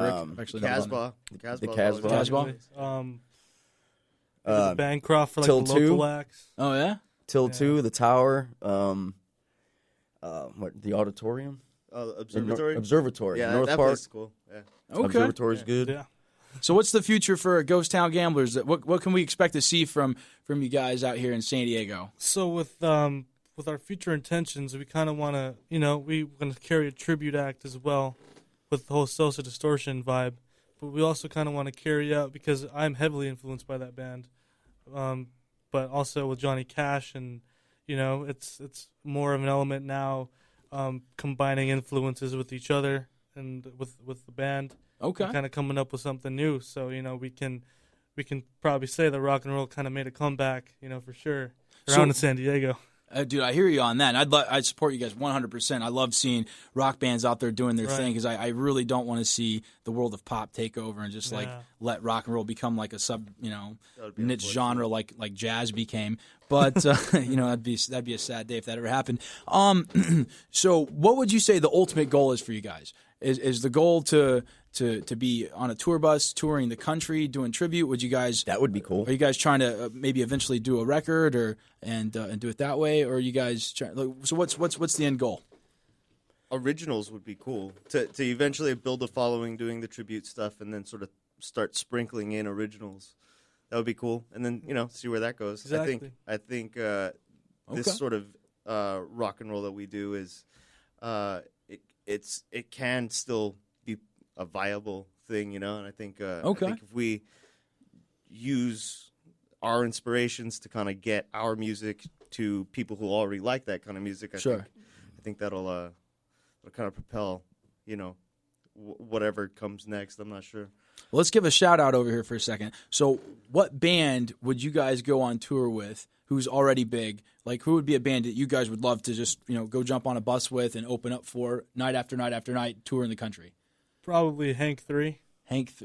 Brick. I've actually never done that. The Casbah. The Bancroft for like Till the local 2. acts. Oh yeah. Till 2, the Tower, the Auditorium? Observatory? Observatory. Yeah, North that Park. place is cool. Yeah. Okay. Observatory's good. Yeah. So what's the future for Ghost Town Gamblers? What can we expect to see from you guys out here in San Diego? So with our future intentions, we kind of want to, we're going to carry a tribute act as well with the whole Social Distortion vibe. But we also kind of want to carry out, because I'm heavily influenced by that band, but also with Johnny Cash, and it's more of an element now, combining influences with each other and with the band. Okay. Kind of coming up with something new. So we can probably say that rock and roll kind of made a comeback, for sure, around in San Diego. Dude, I hear you on that. And I'd support you guys 100%. I love seeing rock bands out there doing their thing, because I really don't want to see the world of pop take over and just let rock and roll become like a sub niche genre like jazz became. But that'd be a sad day if that ever happened. So what would you say the ultimate goal is for you guys? Is the goal to be on a tour bus, touring the country, doing tribute? Would you guys? That would be cool. Are you guys trying to maybe eventually do a record and do it that way, or are you guys so what's the end goal? Originals would be cool to eventually build a following doing the tribute stuff, and then sort of start sprinkling in originals. That would be cool, and then see where that goes. Exactly. I think this sort of rock and roll that we do is it can still be a viable thing, and I think I think if we use our inspirations to kind of get our music to people who already like that kind of music, I think that'll kind of propel, whatever comes next. I'm not sure. Well, let's give a shout out over here for a second. So, what band would you guys go on tour with who's already big? Like, who would be a band that you guys would love to just, go jump on a bus with and open up for night after night after night, touring the country? Probably Hank 3.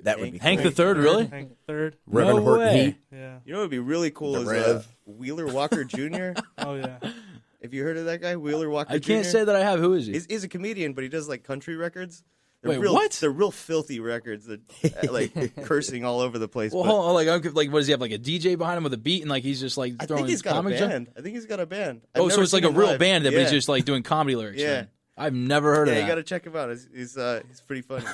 That would be Hank cool. the Third, really? Hank the 3rd. Reverend No Horton way. Heat. Yeah. You know what would be really cool The is Rev. Wheeler Walker Jr. Oh, yeah. Have you heard of that guy, Wheeler Walker Jr.? I can't say that I have. Who is he? He's a comedian, but he does like country records. They're Wait, real, what? They're real filthy records that like cursing all over the place. Well, but hold on, like, what does he have? Like a DJ behind him with a beat, and like he's just like I throwing think he's got a comic band. I think he's got a band. Oh, I've so never it's like seen a him real live. band, but Yeah. he's just like doing comedy lyrics. Yeah. then. I've never heard of Yeah, that. you got to check him out. He's pretty funny.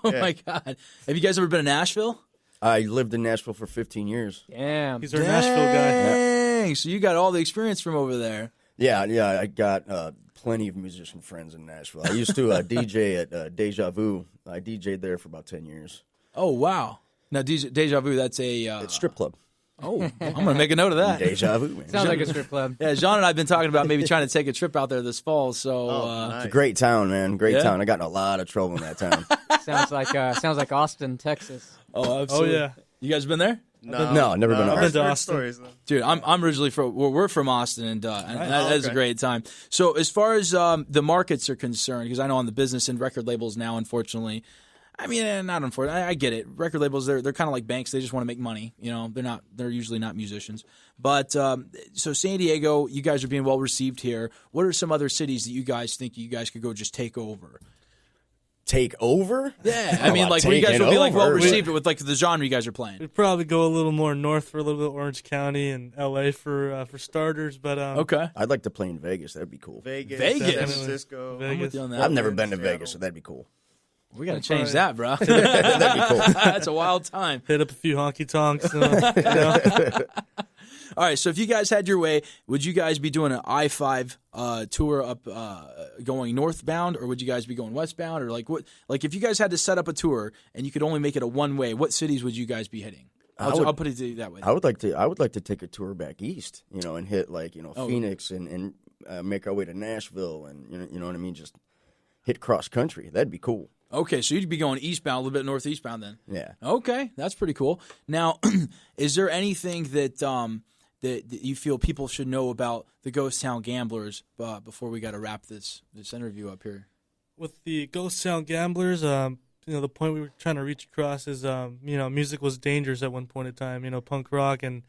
Oh Yeah. my god! Have you guys ever been to Nashville? I lived in Nashville for 15 years. Damn. He's our Nashville guy. Dang! So you got all the experience from over there. Yeah, I got plenty of musician friends in Nashville. I used to DJ at Deja Vu. I DJ'd there for about 10 years. Oh wow! Now Deja Vu, that's a It's strip club. Oh, I'm gonna make a note of that. Deja Vu, man. Sounds like a strip club. Yeah, John and I have been talking about maybe trying to take a trip out there this fall. So nice. It's a great town, man. Great Yeah? town. I got in a lot of trouble in that town. Sounds like Austin, Texas. oh, absolutely. Oh, yeah. You guys been there? No, never been to I've been Austin. to Heard Austin. stories, though. Dude, I'm originally from we're from Austin, and that is a okay. great time. So as far as the markets are concerned, because I know on the business and record labels now, unfortunately, I mean, not unfortunately, I get it. Record labels, they're kind of like banks; they just want to make money. They're usually not musicians. But so San Diego, you guys are being well received here. What are some other cities that you guys think you guys could go just take over? Take over? Yeah, I mean, about like where you guys taking would be like well over? received with like the genre you guys are playing. We'd probably go a little more north for a little bit, Orange County and L.A. for starters. But Okay. I'd like to play in Vegas. That'd be cool. Vegas, Vegas. San Francisco. Vegas. I'm with you on that. I've never been to Seattle. Vegas, so that'd be cool. We got to change that, bro. That'd be cool. That's a wild time. hit up a few honky tonks. You know. All right, so if you guys had your way, would you guys be doing an I-5 tour up going northbound, or would you guys be going westbound, or like what? Like if you guys had to set up a tour and you could only make it a one-way, what cities would you guys be hitting? I'll put it that way. I would like to take a tour back east, and hit Phoenix and make our way to Nashville, and you know what I mean, just hit cross country. That'd be cool. Okay, so you'd be going eastbound, a little bit northeastbound then. Yeah. Okay, that's pretty cool. Now, is there anything that that you feel people should know about the Ghost Town Gamblers before we got to wrap this interview up here? With the Ghost Town Gamblers, the point we were trying to reach across is, music was dangerous at one point in time. Punk rock and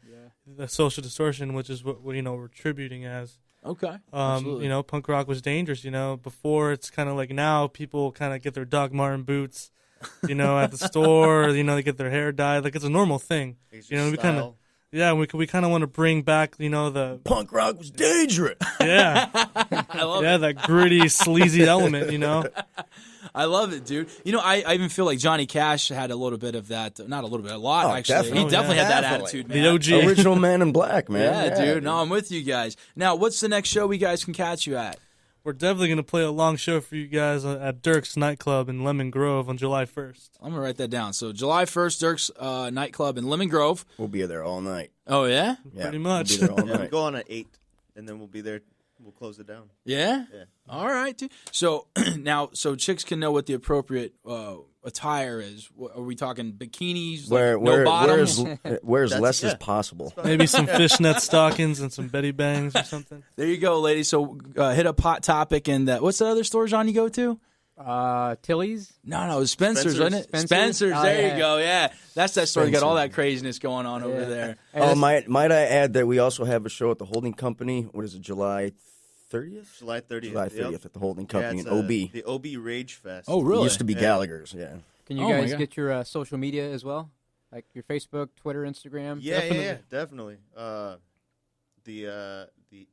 the Social Distortion, which is what we're tributing as. Okay. Absolutely. Punk rock was dangerous. Before it's kind of like now people kind of get their Doc Martin boots, at the store. They get their hair dyed. Like, it's a normal thing. We kind of. Yeah, we kind of want to bring back, the punk rock was dangerous. Yeah, I love it. That gritty, sleazy element. I love it, dude. I even feel like Johnny Cash had a little bit of that. Not a little bit, a lot, actually. Definitely. He definitely had that attitude, man. The OG. Original Man in Black, man. Yeah, dude. No, I'm with you guys. Now, what's the next show we guys can catch you at? We're definitely going to play a long show for you guys at Dirk's Nightclub in Lemon Grove on July 1st. I'm going to write that down. So July 1st, Dirk's Nightclub in Lemon Grove. We'll be there all night. Oh, yeah? Pretty much. We'll be there all night. We'll go on at 8, and then we'll be there. We'll close it down. Yeah? Yeah. All right, dude. So now, chicks can know what the appropriate attire is. Are we talking bikinis, no bottoms? Where's less is possible. Maybe some fishnet stockings and some Betty Bangs or something. There you go, ladies. So hit up Hot Topic and what's the other store, John, you go to? Tilly's? No, it was Spencer's, wasn't it? Spencer's. There you go. Yeah, that's that store. You got all that craziness going on over there. Oh, might I add that we also have a show at the Holding Company. What is it, July 30th? July 30th. July 30th at the Holding Company in OB. The OB Rage Fest. Oh, really? It used to be Gallagher's, yeah. Can you guys get your social media as well? Like your Facebook, Twitter, Instagram? Yeah, definitely. The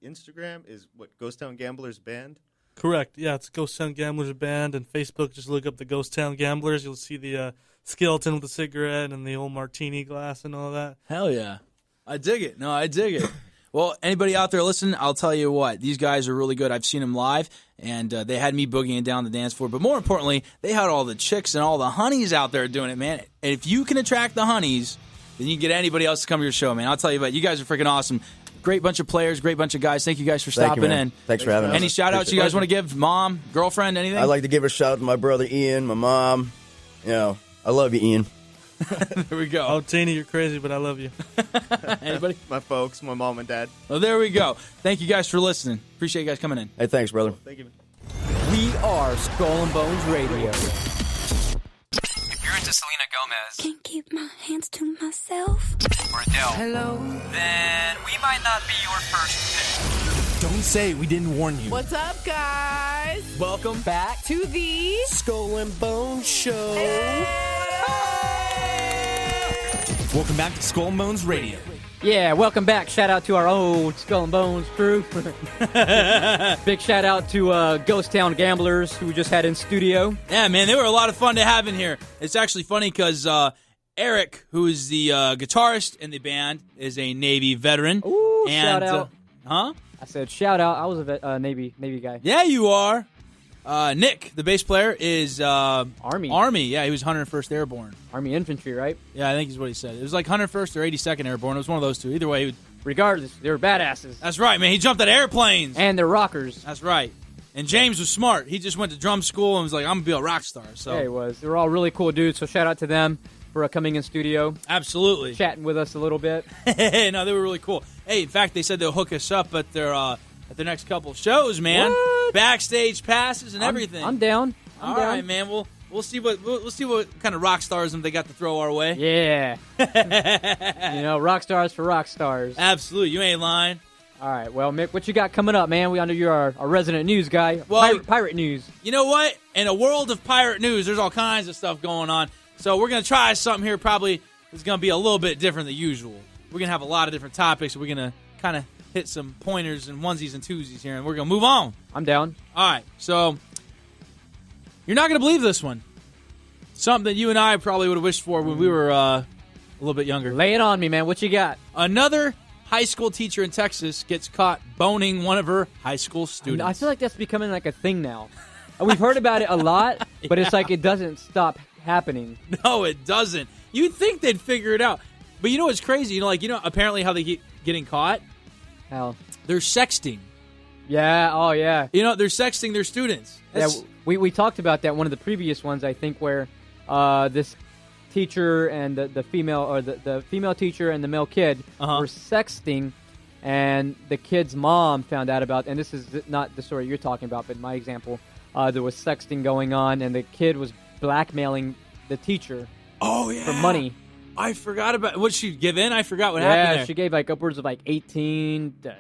Instagram is Ghost Town Gamblers Band. Correct. Yeah, it's Ghost Town Gamblers Band, and Facebook, just look up the Ghost Town Gamblers. You'll see the skeleton with the cigarette and the old martini glass and all that. Hell yeah. I dig it. No, I dig it. Well, anybody out there listening, I'll tell you what, these guys are really good. I've seen them live, and they had me boogieing down the dance floor. But more importantly, they had all the chicks and all the honeys out there doing it, man. And if you can attract the honeys, then you can get anybody else to come to your show, man. I'll tell you what, you guys are freaking awesome. Great bunch of players, great bunch of guys. Thank you guys for stopping in. Thanks for having us. Any shout-outs you guys want to give? Mom, girlfriend, anything? I'd like to give a shout out to my brother Ian, my mom. I love you, Ian. There we go. Oh, Tini, you're crazy, but I love you. Anybody? My folks, my mom and dad. Oh, there we go. Thank you guys for listening. Appreciate you guys coming in. Hey, thanks, brother. Thank you. We are Skull and Bones Radio. If you're into Selena Gomez, can't keep my hands to myself, or Adele, hello, then we might not be your first pick. Don't say we didn't warn you. What's up, guys? Welcome back To the Skull and Bones Show. Welcome back to Skull and Bones Radio. Yeah, welcome back. Shout out to our old Skull and Bones crew. Big shout out to Ghost Town Gamblers, who we just had in studio. Yeah, man, they were a lot of fun to have in here. It's actually funny because Eric, who is the guitarist in the band, is a Navy veteran. Ooh, and, shout out. Huh? I said shout out. I was a Navy guy. Yeah, you are. Nick, the bass player, is Army. Army, yeah, he was 101st Airborne. Army Infantry, right? Yeah, I think is what he said. It was like 101st or 82nd Airborne. It was one of those two. Either way, he would... Regardless, they were badasses. That's right, man. He jumped out of airplanes. And they're rockers. That's right. And James was smart. He just went to drum school and was like, I'm going to be a rock star. So. Yeah, he was. They were all really cool dudes, so shout out to them for coming in studio. Absolutely. Chatting with us a little bit. No, they were really cool. Hey, in fact, they said they'll hook us up at their next couple shows, man. What? Backstage passes and everything. I'm down. All right, man. We'll see what kind of rock starsm they got to throw our way. Yeah. Rock stars for rock stars. Absolutely. You ain't lying. All right. Well, Mick, what you got coming up, man? We know you're our resident news guy. Well, pirate news. You know what? In a world of pirate news, there's all kinds of stuff going on. So we're going to try something here probably is going to be a little bit different than usual. We're going to have a lot of different topics. We're going to kind of hit some pointers and onesies and twosies here, and we're going to move on. I'm down. All right. So you're not going to believe this one. Something that you and I probably would have wished for when we were a little bit younger. Lay it on me, man. What you got? Another high school teacher in Texas gets caught boning one of her high school students. I feel like that's becoming like a thing now. We've heard about it a lot, but it's like it doesn't stop happening. No, it doesn't. You'd think they'd figure it out. But you know what's crazy? Apparently how they keep getting caught? How? They're sexting. Yeah, oh yeah. They're sexting their students. Yeah, we talked about that one of the previous ones, I think, where this teacher and the female, or the female teacher and the male kid were sexting, and the kid's mom found out about, and this is not the story you're talking about, but my example, there was sexting going on, and the kid was blackmailing the teacher for money. I forgot about, what did she give in? I forgot what happened there. Yeah, she gave like upwards of like 18 to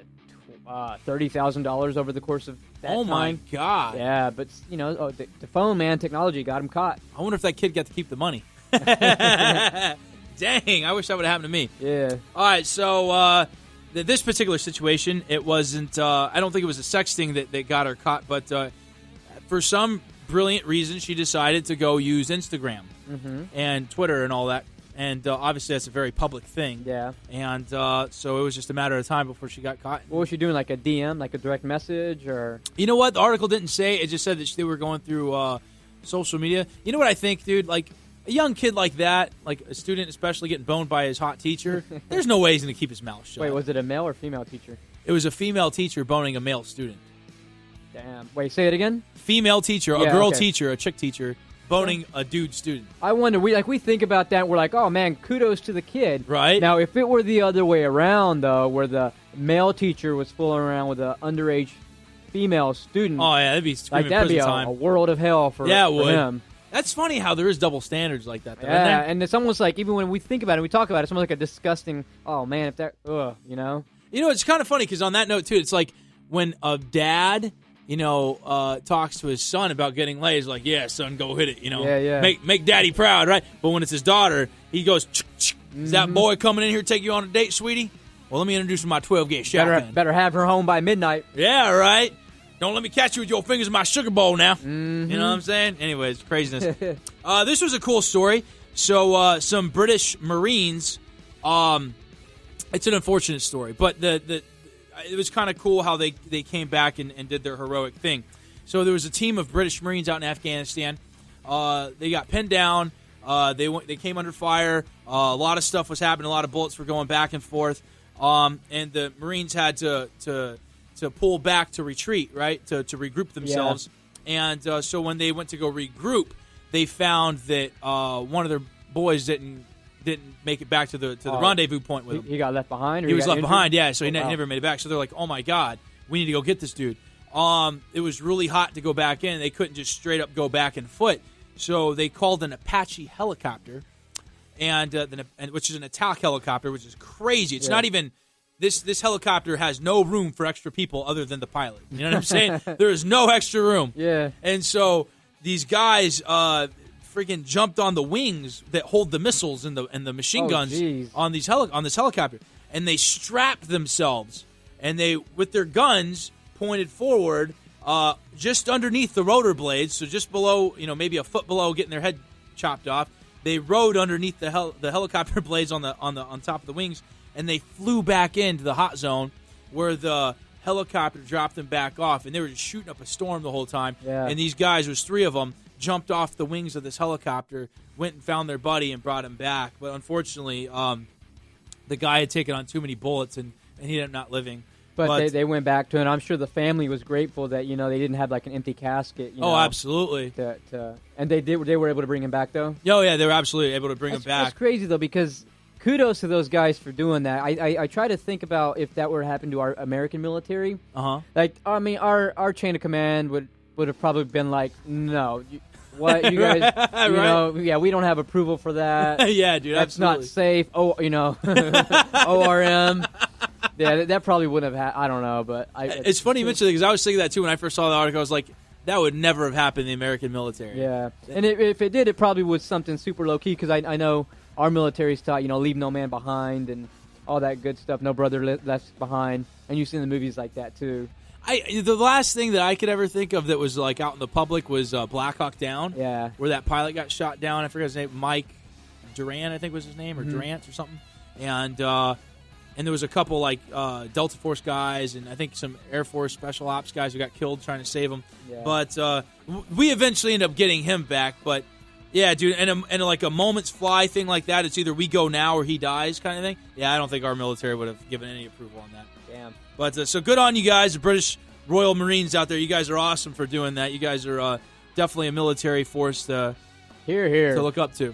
$30,000 over the course of that time. Oh, my God. Yeah, but, the phone, man, technology got him caught. I wonder if that kid got to keep the money. Dang, I wish that would have happened to me. Yeah. All right, so this particular situation, it wasn't, I don't think it was a sexting that got her caught, but for some brilliant reason, she decided to go use Instagram and Twitter and all that. And obviously, that's a very public thing. Yeah. And so it was just a matter of time before she got caught. What was she doing, like a DM, like a direct message? Or You know what? The article didn't say. It just said that they were going through social media. You know what I think, dude? Like, a young kid like that, like a student especially getting boned by his hot teacher, there's no way he's going to keep his mouth shut. Wait, was it a male or female teacher? It was a female teacher boning a male student. Damn. Wait, say it again? Female teacher, a girl teacher, a chick teacher, boning a dude student. I wonder, we think about that, and we're like, oh, man, kudos to the kid. Right. Now, if it were the other way around, though, where the male teacher was fooling around with an underage female student. Oh, yeah, that'd be screaming that'd prison be time. a world of hell for him. That's funny how there is double standards like that, though, Yeah, isn't there? and it's almost like, even when we think about it, we talk about it, it's almost like a disgusting, oh, man, if that, you know? You know, it's kind of funny, because on that note, too, it's like when a dad, talks to his son about getting laid, he's like, yeah, son, go hit it, Yeah. Make daddy proud, right? But when it's his daughter, he goes, is that boy coming in here to take you on a date, sweetie? Well, let me introduce you to my 12-gauge shotgun. Better have her home by midnight. Yeah, right. Don't let me catch you with your fingers in my sugar bowl now. You know what I'm saying? Anyways, craziness. This was a cool story. So some British Marines, it's an unfortunate story, but it was kind of cool how they came back and did their heroic thing. So there was a team of British Marines out in Afghanistan. They got pinned down. They came under fire. A lot of stuff was happening. A lot of bullets were going back and forth. And the Marines had to pull back to retreat, right, to regroup themselves. Yeah. And so when they went to go regroup, they found that one of their boys didn't make it back to the rendezvous point with him. He got left behind? Or he was left injured? behind, yeah, so he never made it back. So they're like, oh, my God, we need to go get this dude. It was really hot to go back in. They couldn't just straight up go back on foot. So they called an Apache helicopter, and which is an attack helicopter, which is crazy. It's not even... This helicopter has no room for extra people other than the pilot. You know what I'm saying? There is no extra room. Yeah. And so these guys freaking jumped on the wings that hold the missiles and the machine guns on this helicopter, and they strapped themselves, and they, with their guns pointed forward, just underneath the rotor blades, so just below, maybe a foot below, getting their head chopped off. They rode underneath the helicopter blades on top of the wings. And they flew back into the hot zone where the helicopter dropped them back off. And they were just shooting up a storm the whole time. Yeah. And these guys, there's three of them, jumped off the wings of this helicopter, went and found their buddy and brought him back. But unfortunately, the guy had taken on too many bullets and he ended up not living. But they went back to it. And I'm sure the family was grateful that, they didn't have like an empty casket. Oh, absolutely. And they were able to bring him back, though? Oh, yeah, they were absolutely able to bring him back. That's crazy, though, because... Kudos to those guys for doing that. I try to think about if that were to happen to our American military. Like, I mean, our chain of command would have probably been like, no, what you guys, we don't have approval for that. Yeah, dude, that's absolutely. not safe. Oh, ORM. Yeah, that probably wouldn't have. I don't know, but it's funny you mentioned it because I was thinking that too when I first saw the article. I was like, that would never have happened in the American military. Yeah, and if it did, it probably was something super low key because I know. Our military's taught, leave no man behind and all that good stuff. No brother left behind. And you've seen the movies like that, too. The last thing that I could ever think of that was, like, out in the public was Black Hawk Down. Yeah. Where that pilot got shot down. I forget his name. Mike Durant, I think was his name, or Durant or something. And there was a couple, like, Delta Force guys and I think some Air Force Special Ops guys who got killed trying to save him. Yeah. But we eventually ended up getting him back, but... Yeah, dude, and like a moment's fly thing like that, it's either we go now or he dies kind of thing. Yeah, I don't think our military would have given any approval on that. Damn. But so good on you guys, the British Royal Marines out there. You guys are awesome for doing that. You guys are definitely a military force to look up to.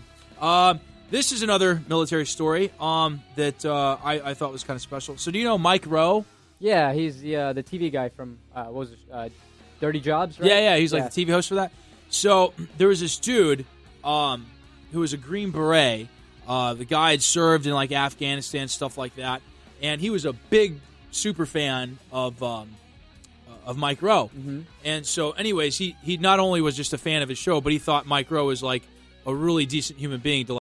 This is another military story that I thought was kind of special. So do you know Mike Rowe? Yeah, he's the TV guy from what was it, Dirty Jobs, right? Yeah, he's like the TV host for that. So there was this dude who was a Green Beret. The guy had served in like Afghanistan, stuff like that, and he was a big super fan of Mike Rowe. Mm-hmm. And so, anyways, he not only was just a fan of his show, but he thought Mike Rowe was like a really decent human being to